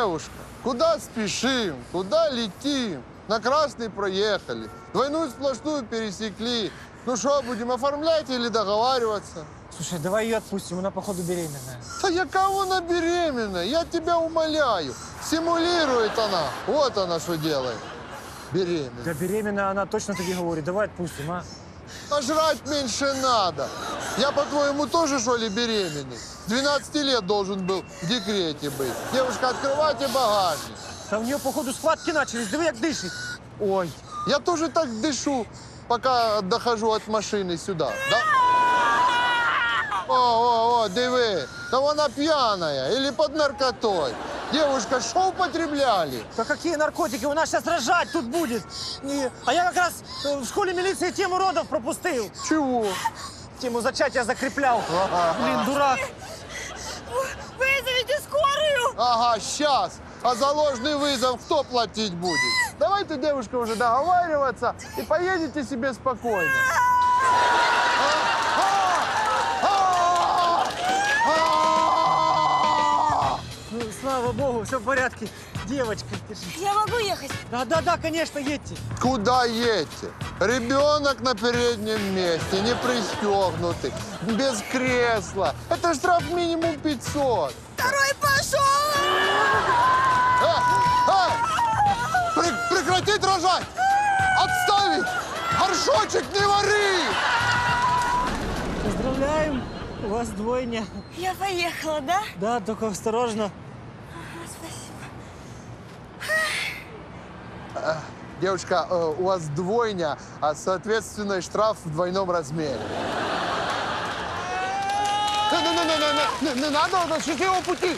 Девушка, куда спешим, куда летим? На красный проехали, двойную сплошную пересекли. Ну что, будем оформлять или договариваться? Слушай, давай ее отпустим, она, походу, беременная. Да я кого она беременная? Я тебя умоляю. Симулирует она. Вот она что делает. Беременная. Да беременная она точно тебе говорит, давай отпустим, а? А жрать меньше надо. Я, по-твоему, тоже, что ли, беременный? С 12 лет должен был в декрете быть. Девушка, открывайте багажник. Та в нее, походу, схватки начались, диви, як дишить. Ой. Я тоже так дышу, пока дохожу от машины сюда. Да? О, диви. Да вона пьяная или под наркотой. Девушка, что употребляли? Да какие наркотики? У нас сейчас рожать тут будет. А я как раз в школе милиции тему родов пропустил. Чего? Тему зачатия закреплял. Блин, дурак. Вызовите скорую! Ага, сейчас. А за ложный вызов кто платить будет? Давайте, девушка, уже договариваться и поедете себе спокойно. Ну, слава богу, все в порядке. Девочка, держи. Я могу ехать? Да, конечно, едьте. Куда едете? Ребенок на переднем месте, не пристегнутый, без кресла. Это штраф минимум 500. Второй пошел! Прекратить рожать! Отставить! Горшочек не вари! Поздравляем, у вас двойня. Я поехала, да? Да, только осторожно. Спасибо. Девушка, у вас двойня, а соответственно штраф в двойном размере. Не надо, счастливого пути!